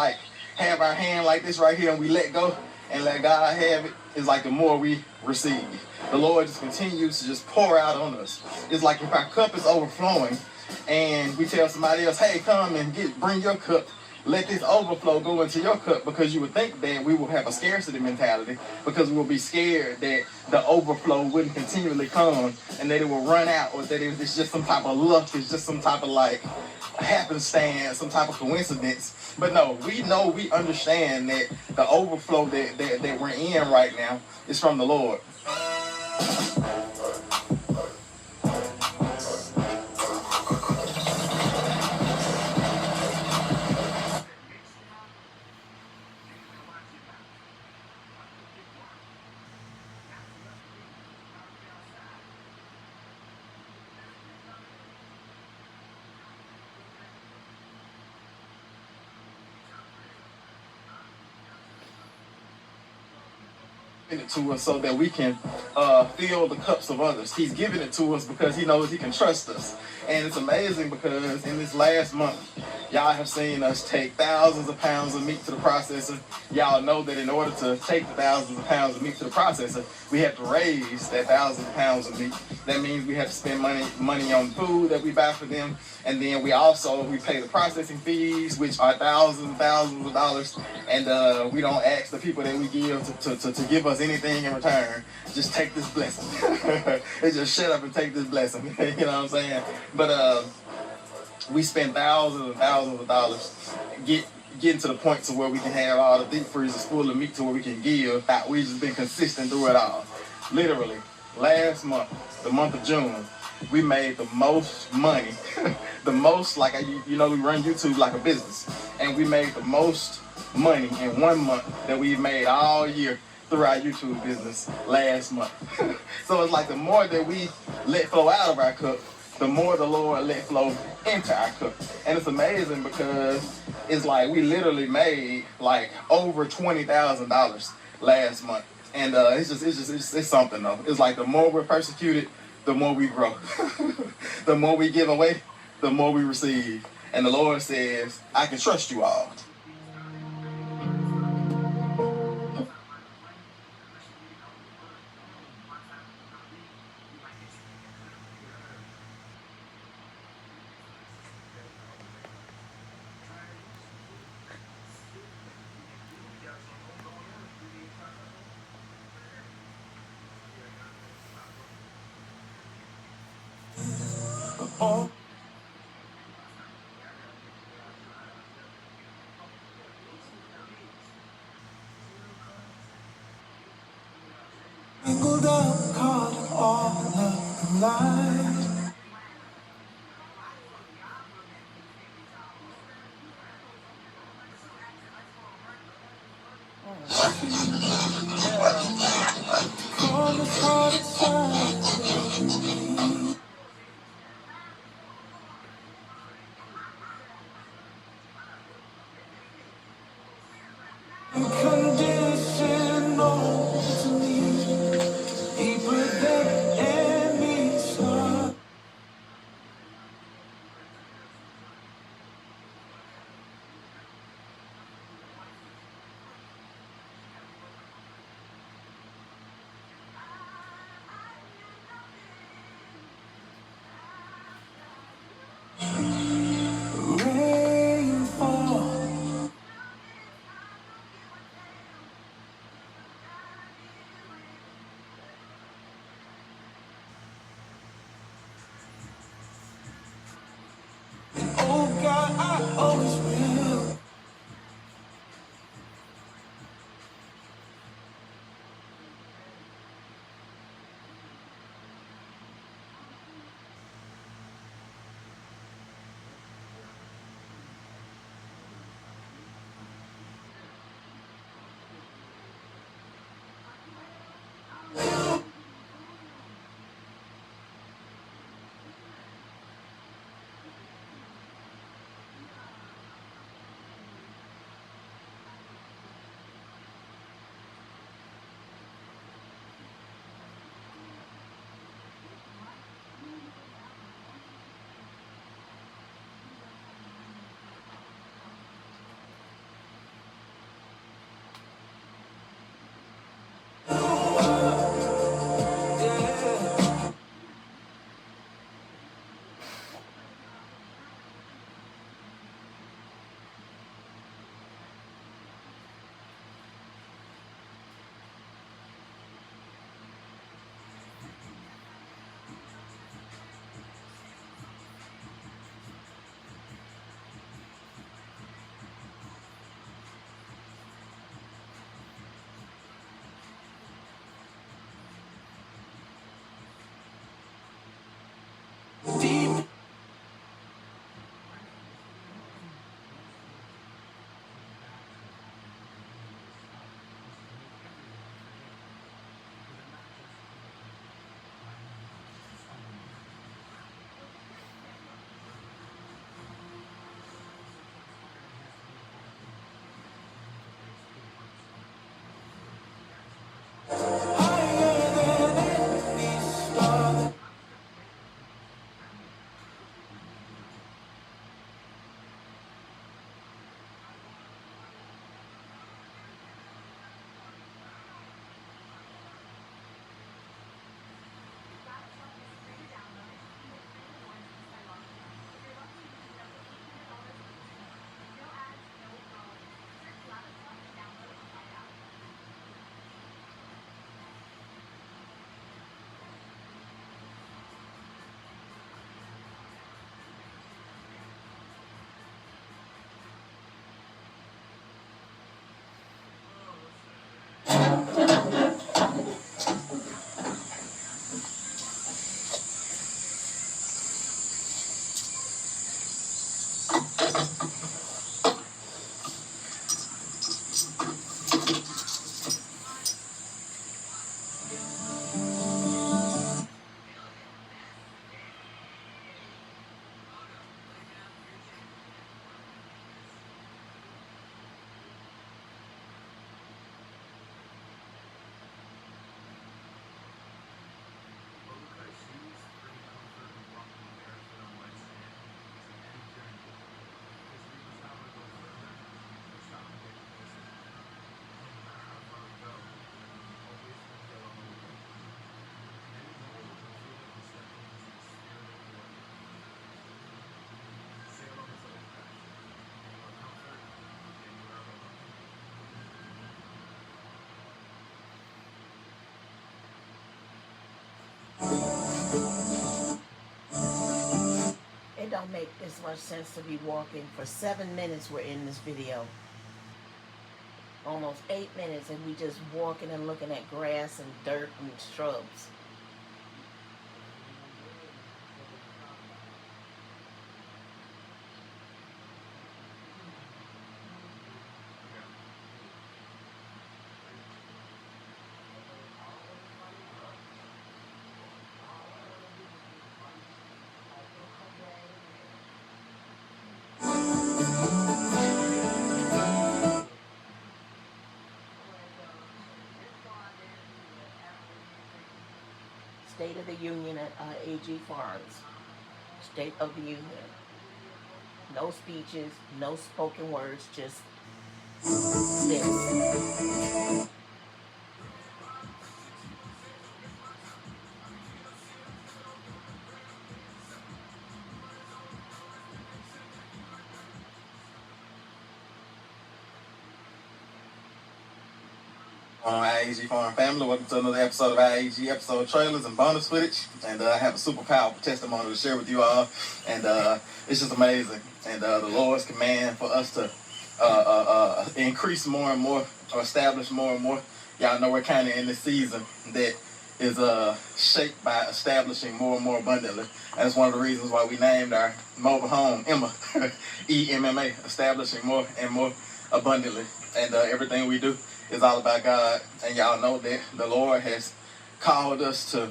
like have our hand like this right here and we let go and let God have it, is like the more we receive. The Lord just continues to just pour out on us. It's like if our cup is overflowing and we tell somebody else, hey, come and bring your cup. Let this overflow go into your cup, because you would think that we will have a scarcity mentality, because we will be scared that the overflow wouldn't continually come and that it will run out, or that it's just some type of luck, it's just some type of like happenstance, some type of coincidence. But no, we understand that the overflow that we're in right now is from the Lord. It to us so that we can fill the cups of others. He's giving it to us because he knows he can trust us. And it's amazing because in this last month, y'all have seen us take thousands of pounds of meat to the processor. Y'all know that in order to take the thousands of pounds of meat to the processor, we have to raise that thousands of pounds of meat. That means we have to spend money on food that we buy for them. And then we pay the processing fees, which are thousands and thousands of dollars. And we don't ask the people that we give to give us anything in return. Just take this blessing. They just shut up and take this blessing. You know what I'm saying? But we spend thousands and thousands of dollars getting to the point to where we can have all the deep freezers full of meat to where we can give. We've just been consistent through it all. Literally, last month, the month of June, we made the most money, the most, like, we run YouTube like a business, and we made the most money in 1 month that we've made all year through our YouTube business last month. So it's like the more that we let flow out of our cup, the more the Lord let flow into our cup. And it's amazing because it's like we literally made like over $20,000 last month. And it's something though. It's like the more we're persecuted, the more we grow. The more we give away, the more we receive. And the Lord says, I can trust you all. Oh. Mingled up, caught in all of the light. Call the heart inside. Unconditional to me, deeper than any star. It don't make as much sense to be walking for 7 minutes. We're in this video, almost 8 minutes, and we just walking and looking at grass and dirt and shrubs. State of the Union at AG Farms. State of the Union. No speeches, no spoken words, just this. IAG Farm family, welcome to another episode of IAG episode trailers and bonus footage. And I have a super powerful testimony to share with you all, and it's just amazing. And the Lord's command for us to increase more and more, or establish more and more. Y'all know we're kind of in this season that is shaped by establishing more and more abundantly. And that's one of the reasons why we named our mobile home Emma, EMMA, establishing more and more abundantly. And everything we do is all about God. And y'all know that the Lord has called us to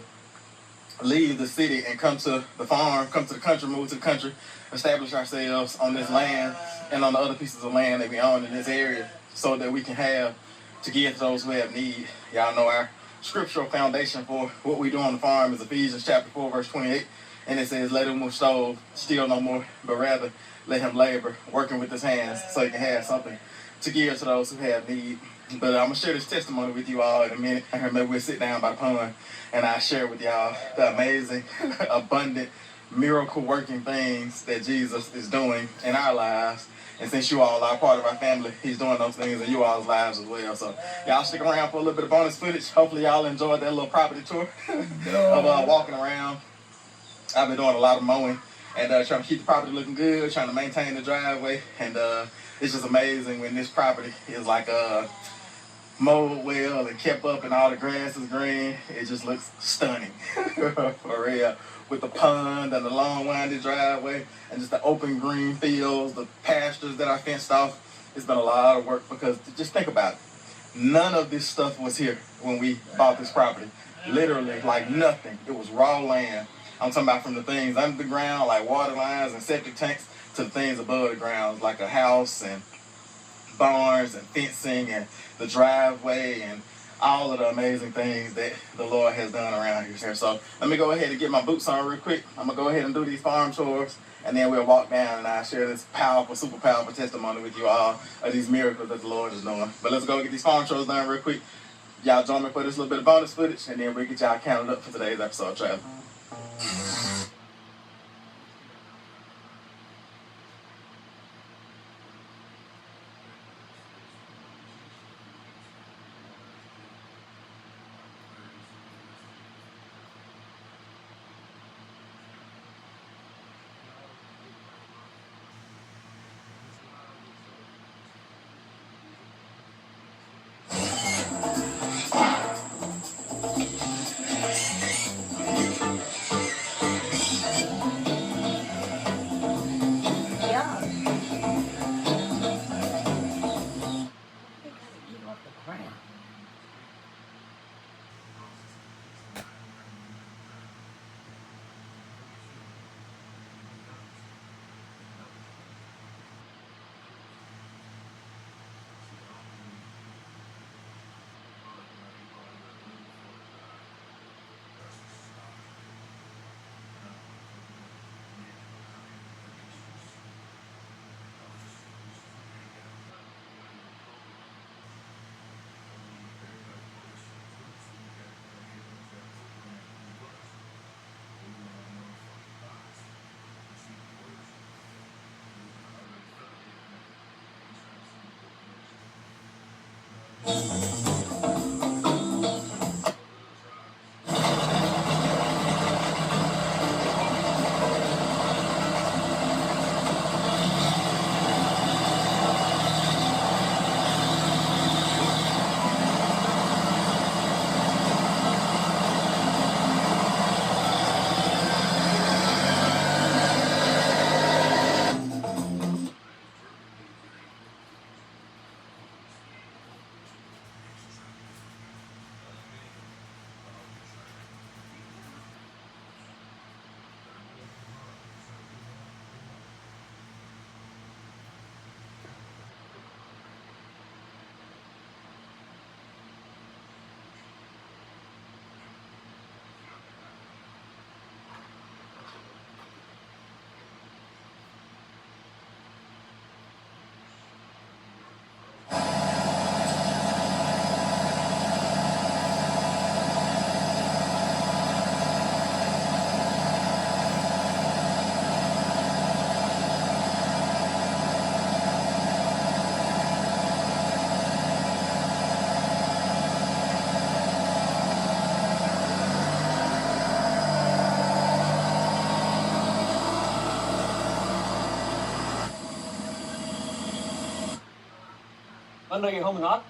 leave the city and come to the farm, come to the country, move to the country, establish ourselves on this land and on the other pieces of land that we own in this area, so that we can have to give to those who have need. Y'all know our scriptural foundation for what we do on the farm is Ephesians chapter 4, verse 28. And it says, let him who stole steal no more, but rather let him labor, working with his hands, so he can have something to give to those who have need. But I'm going to share this testimony with you all in a minute. Maybe we'll sit down by the pond and I'll share with y'all the amazing, abundant, miracle-working things that Jesus is doing in our lives. And since you all are part of our family, he's doing those things in you all's lives as well. So y'all stick around for a little bit of bonus footage. Hopefully y'all enjoyed that little property tour of walking around. I've been doing a lot of mowing and trying to keep the property looking good, trying to maintain the driveway. And it's just amazing when this property is like mowed well and kept up and all the grass is green. It just looks stunning. For real. With the pond and the long winding driveway and just the open green fields, the pastures that I fenced off. It's been a lot of work, because just think about it. None of this stuff was here when we bought this property. Literally, like nothing. It was raw land. I'm talking about from the things under the ground, like water lines and septic tanks, to the things above the ground, like a house and barns and fencing and the driveway and all of the amazing things that the Lord has done around here. So let me go ahead and get my boots on real quick. I'm going to go ahead and do these farm chores, and then we'll walk down and I'll share this powerful, super powerful testimony with you all of these miracles that the Lord is doing. But let's go get these farm chores done real quick. Y'all join me for this little bit of bonus footage, and then we'll get y'all counted up for today's episode of Travel. ground. I know you're home not.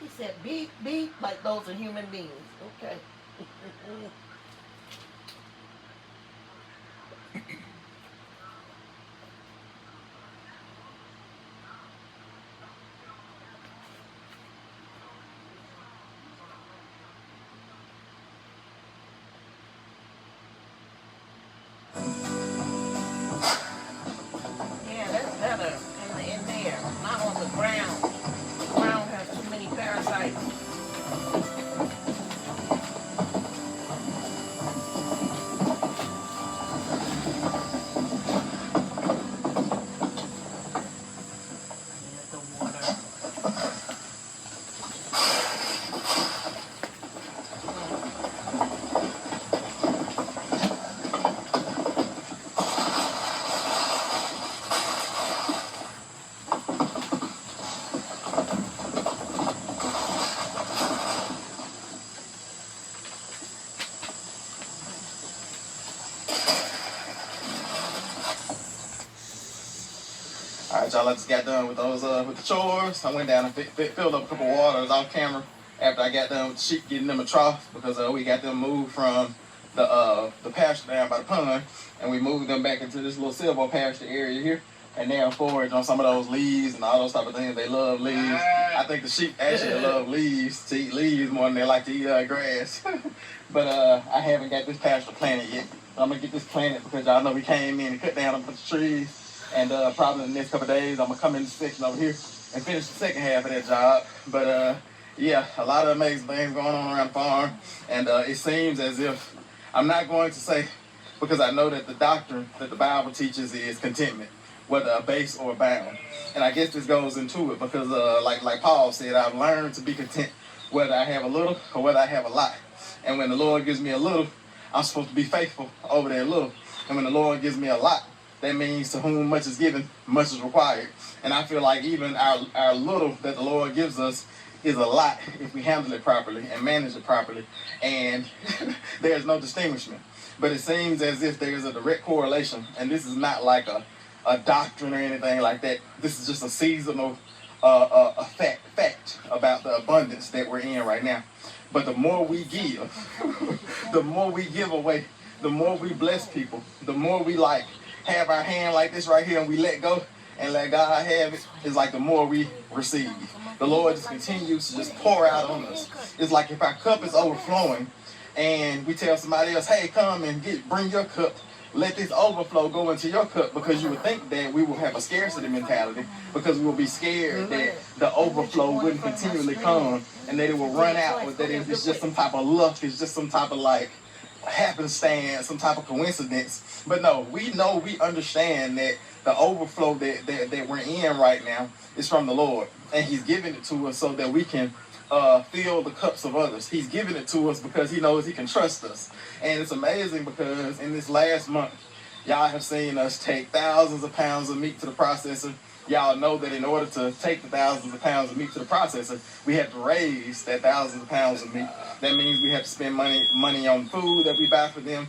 He said beep, beep, like those are human beings. Okay. Yeah, that's better in there, not on the ground. The ground has too many parasites. y'all, I just got done with those with the chores. I went down and filled up a couple waters off camera after I got done with the sheep, getting them a trough, because we got them moved from the pasture down by the pond, and we moved them back into this little silver pasture area here. And they'll forage on some of those leaves and all those type of things. They love leaves. I think the sheep actually love leaves, to eat leaves more than they like to eat grass. But I haven't got this pasture planted yet. So I'm going to get this planted because y'all know we came in and cut down a bunch of trees. And probably in the next couple of days, I'm going to come in this section over here and finish the second half of that job. But yeah, a lot of amazing things going on around the farm. And it seems as if, I'm not going to say, because I know that the doctrine that the Bible teaches is contentment, whether a base or a bound. And I guess this goes into it because like Paul said, I've learned to be content whether I have a little or whether I have a lot. And when the Lord gives me a little, I'm supposed to be faithful over that little. And when the Lord gives me a lot, that means to whom much is given, much is required. And I feel like even our little that the Lord gives us is a lot if we handle it properly and manage it properly. And there's no distinguishment. But it seems as if there's a direct correlation, and this is not like a doctrine or anything like that. This is just a seasonal fact about the abundance that we're in right now. But the more we give, the more we give away, the more we bless people, the more we have our hand like this right here and we let go and let God have it, it's like the more we receive. The Lord just continues to just pour out on us. It's like if our cup is overflowing and we tell somebody else, hey, come and bring your cup, let this overflow go into your cup, because you would think that we will have a scarcity mentality because we will be scared that the overflow wouldn't continually come and that it will run out, or that it's just some type of luck, it's just some type of happenstance, some type of coincidence. But no, we understand that the overflow that we're in right now is from the Lord, and He's giving it to us so that we can fill the cups of others. He's giving it to us because He knows He can trust us. And it's amazing because in this last month, y'all have seen us take thousands of pounds of meat to the processor. Y'all know that in order to take the thousands of pounds of meat to the processor, we have to raise that thousands of pounds of meat. That means we have to spend money on food that we buy for them.